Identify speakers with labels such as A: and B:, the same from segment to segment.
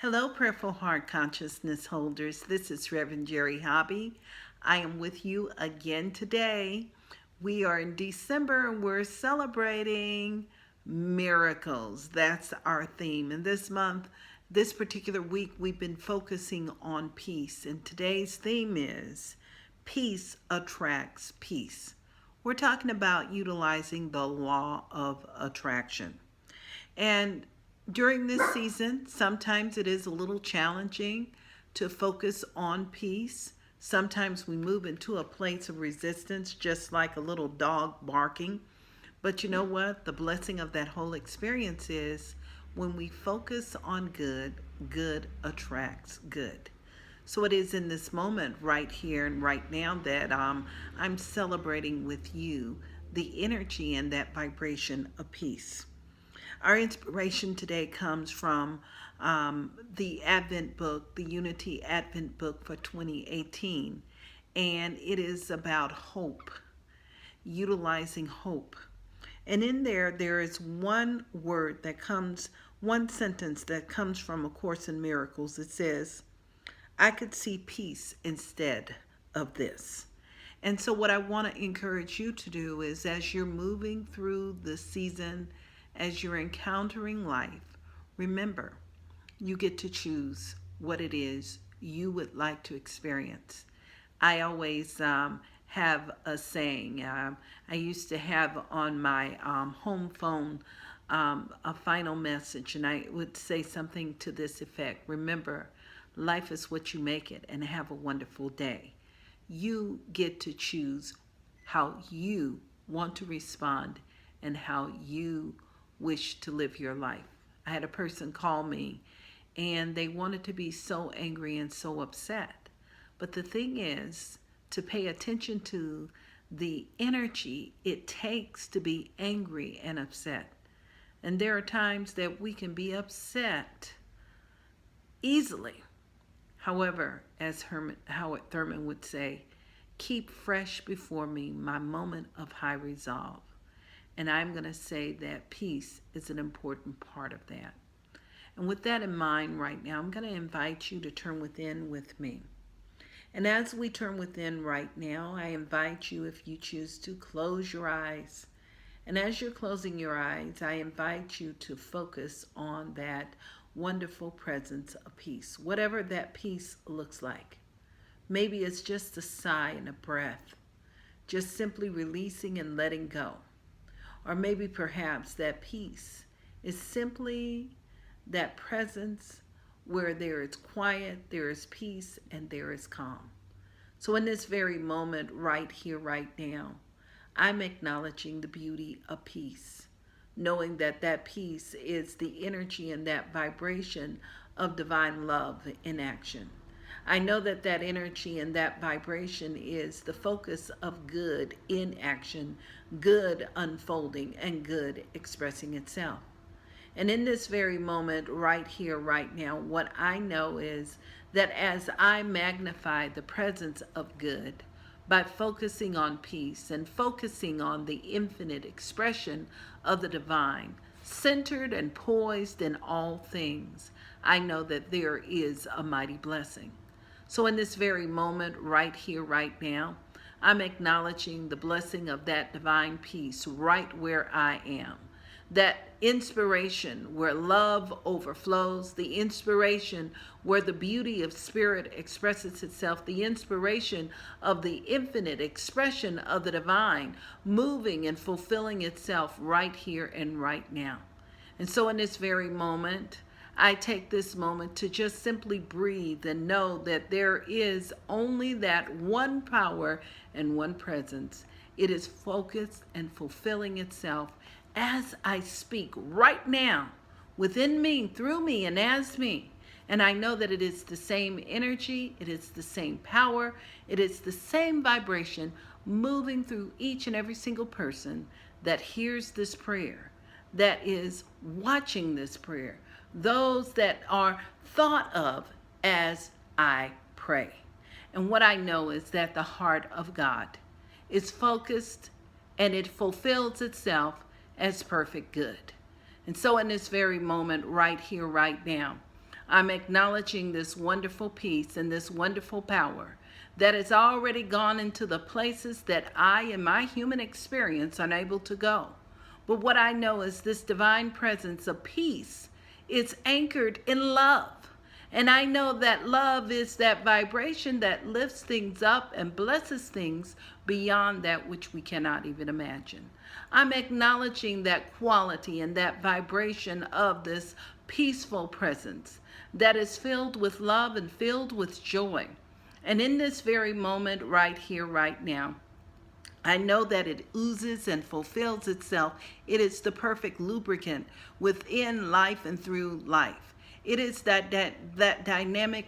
A: Hello, Prayerful Heart Consciousness holders. This is Reverend Jerry Hobby. I am with you again today. We are in December and we're celebrating miracles. That's our theme. And this month, this particular week, we've been focusing on peace. And today's theme is peace attracts peace. We're talking about utilizing the law of attraction. And during this season, sometimes it is a little challenging to focus on peace. Sometimes we move into a place of resistance, just like a little dog barking. But you know what? The blessing of that whole experience is when we focus on good, good attracts good. So it is in this moment right here and right now that I'm celebrating with you the energy and that vibration of peace. Our inspiration today comes from the Advent book, the Unity Advent book for 2018, and it is about hope, utilizing hope. And in there is one word that comes, one sentence that comes from A Course in Miracles. It says, I could see peace instead of this. And so what I want to encourage you to do is as you're moving through the season, as you're encountering life, remember, you get to choose what it is you would like to experience. I always have a saying. I used to have on my home phone a final message, and I would say something to this effect. Remember, life is what you make it, and have a wonderful day. You get to choose how you want to respond and how you wish to live your life. I had a person call me and they wanted to be so angry and so upset. But the thing is to pay attention to the energy it takes to be angry and upset. And there are times that we can be upset easily. However, as Howard Thurman would say, keep fresh before me my moment of high resolve. And I'm going to say that peace is an important part of that. And with that in mind right now, I'm going to invite you to turn within with me. And as we turn within right now, I invite you, if you choose to, close your eyes. And as you're closing your eyes, I invite you to focus on that wonderful presence of peace, whatever that peace looks like. Maybe it's just a sigh and a breath, just simply releasing and letting go. Or maybe perhaps that peace is simply that presence where there is quiet, there is peace, and there is calm. So in this very moment, right here, right now, I'm acknowledging the beauty of peace, knowing that that peace is the energy and that vibration of divine love in action. I know that that energy and that vibration is the focus of good in action, good unfolding, and good expressing itself. And in this very moment, right here, right now, what I know is that as I magnify the presence of good by focusing on peace and focusing on the infinite expression of the divine, centered and poised in all things, I know that there is a mighty blessing. So in this very moment, right here, right now, I'm acknowledging the blessing of that divine peace right where I am. That inspiration where love overflows, the inspiration where the beauty of spirit expresses itself, the inspiration of the infinite expression of the divine moving and fulfilling itself right here and right now. And so in this very moment, I take this moment to just simply breathe and know that there is only that one power and one presence. It is focused and fulfilling itself as I speak right now, within me, through me, and as me. And I know that it is the same energy, it is the same power, it is the same vibration moving through each and every single person that hears this prayer, that is watching this prayer, those that are thought of as I pray. And what I know is that the heart of God is focused and it fulfills itself as perfect good. And so in this very moment, right here, right now, I'm acknowledging this wonderful peace and this wonderful power that has already gone into the places that I, in my human experience, are unable to go. But what I know is this divine presence of peace is anchored in love. And I know that love is that vibration that lifts things up and blesses things beyond that which we cannot even imagine. I'm acknowledging that quality and that vibration of this peaceful presence that is filled with love and filled with joy. And in this very moment, right here, right now, I know that it oozes and fulfills itself. It is the perfect lubricant within life and through life. It is that dynamic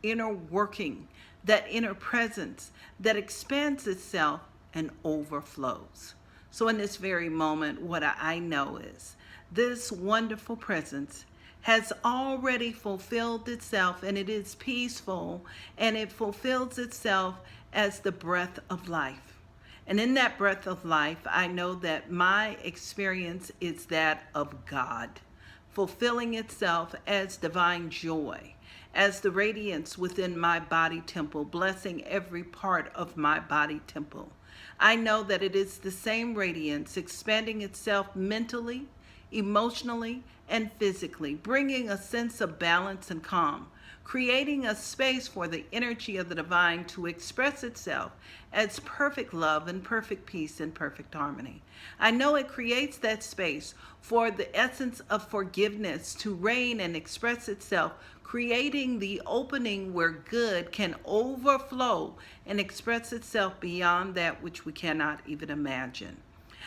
A: inner working, that inner presence that expands itself and overflows. So in this very moment, what I know is this wonderful presence has already fulfilled itself, and it is peaceful, and it fulfills itself as the breath of life. And in that breath of life, I know that my experience is that of God, fulfilling itself as divine joy, as the radiance within my body temple, blessing every part of my body temple. I know that it is the same radiance expanding itself mentally, emotionally, and physically, bringing a sense of balance and calm, creating a space for the energy of the divine to express itself as perfect love and perfect peace and perfect harmony. I know it creates that space for the essence of forgiveness to reign and express itself, creating the opening where good can overflow and express itself beyond that which we cannot even imagine.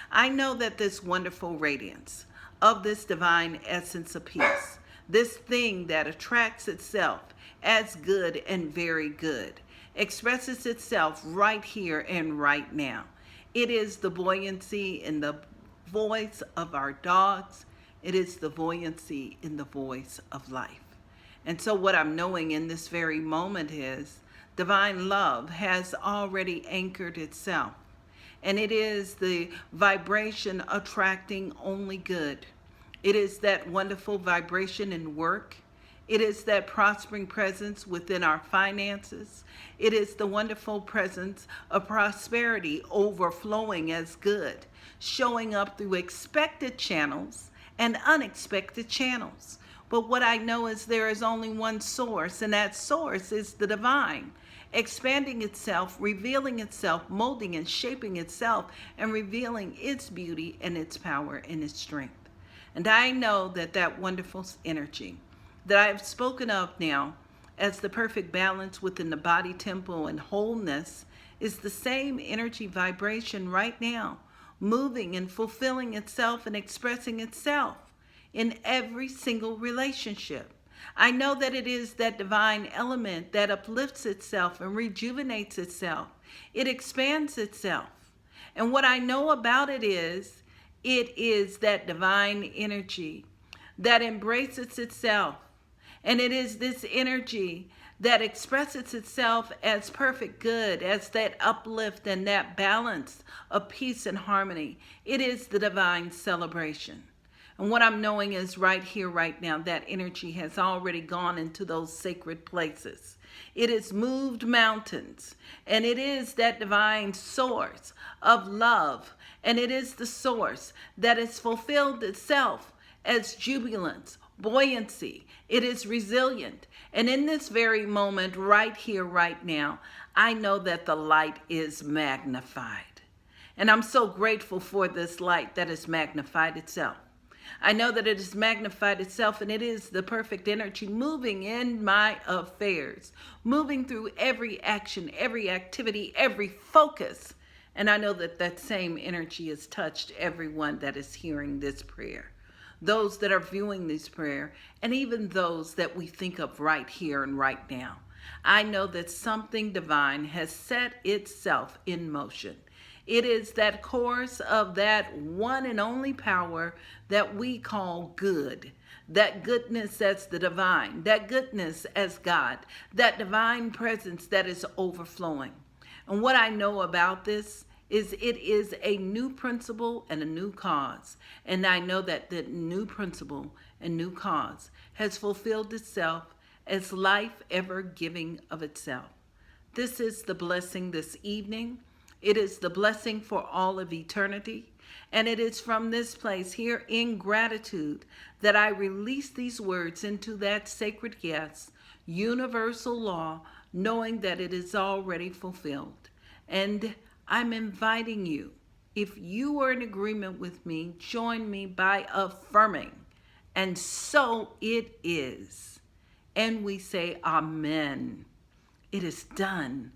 A: I know that this wonderful radiance of this divine essence of peace, this thing that attracts itself as good and very good, expresses itself right here and right now. It is the buoyancy in the voice of our dogs. It is the buoyancy in the voice of life. And so what I'm knowing in this very moment is divine love has already anchored itself. And it is the vibration attracting only good. It is that wonderful vibration in work. It is that prospering presence within our finances. It is the wonderful presence of prosperity overflowing as good, showing up through expected channels and unexpected channels. But what I know is there is only one source, and that source is the divine, expanding itself, revealing itself, molding and shaping itself, and revealing its beauty and its power and its strength. And I know that that wonderful energy that I have spoken of now as the perfect balance within the body temple and wholeness is the same energy vibration right now, moving and fulfilling itself and expressing itself in every single relationship. I know that it is that divine element that uplifts itself and rejuvenates itself. It expands itself. And what I know about it is that divine energy that embraces itself. And it is this energy that expresses itself as perfect good, as that uplift and that balance of peace and harmony. It is the divine celebration. And what I'm knowing is right here, right now, that energy has already gone into those sacred places. It has moved mountains, and it is that divine source of love, and it is the source that has fulfilled itself as jubilance, buoyancy. It is resilient. And in this very moment, right here, right now, I know that the light is magnified. And I'm so grateful for this light that has magnified itself. I know that it has magnified itself, and it is the perfect energy moving in my affairs, moving through every action, every activity, every focus. And I know that that same energy has touched everyone that is hearing this prayer, those that are viewing this prayer, and even those that we think of right here and right now. I know that something divine has set itself in motion. It is that course of that one and only power that we call good. That goodness as the divine, that goodness as God, that divine presence that is overflowing. And what I know about this is it is a new principle and a new cause. And I know that the new principle and new cause has fulfilled itself as life ever giving of itself. This is the blessing this evening. It is the blessing for all of eternity. And it is from this place here in gratitude that I release these words into that sacred yes, universal law, knowing that it is already fulfilled. And I'm inviting you, if you are in agreement with me, join me by affirming. And so it is. And we say, Amen. It is done.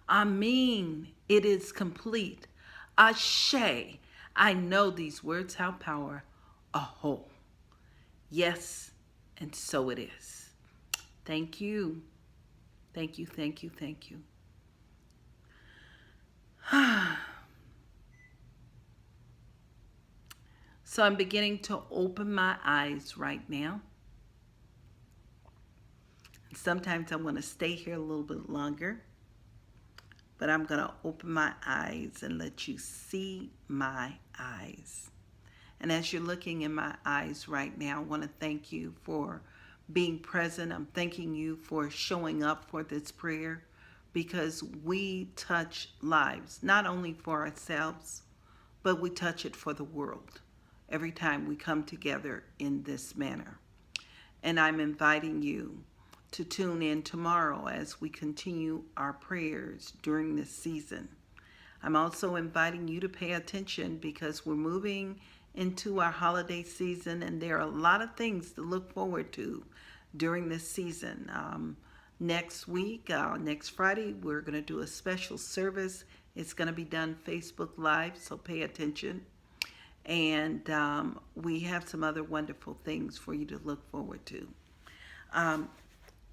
A: Amen. It is complete. Ashe. I know these words have power. Aho. Yes, and so it is. Thank you. Thank you, thank you, thank you. So I'm beginning to open my eyes right now. Sometimes I want to stay here a little bit longer, but I'm going to open my eyes and let you see my eyes. And as you're looking in my eyes right now, I want to thank you for being present. I'm thanking you for showing up for this prayer, because we touch lives, not only for ourselves, but we touch it for the world every time we come together in this manner. And I'm inviting you to tune in tomorrow as we continue our prayers during this season. I'm also inviting you to pay attention, because we're moving into our holiday season, and there are a lot of things to look forward to during this season. Next week, next Friday, we're going to do a special service. It's going to be done Facebook Live, so pay attention. And we have some other wonderful things for you to look forward to.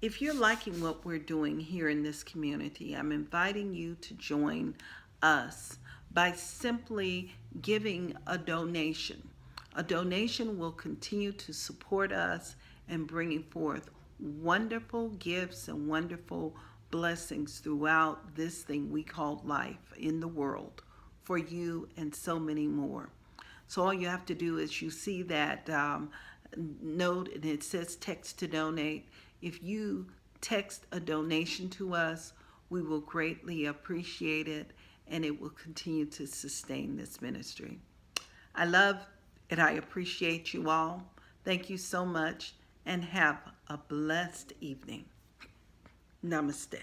A: If you're liking what we're doing here in this community, I'm inviting you to join us by simply giving a donation. A donation will continue to support us in bringing forth wonderful gifts and wonderful blessings throughout this thing we call life in the world for you and so many more. So all you have to do is, you see that note and it says text to donate. If you text a donation to us, we will greatly appreciate it, and it will continue to sustain this ministry. I love and I appreciate you all. Thank you so much, and have a blessed evening. Namaste.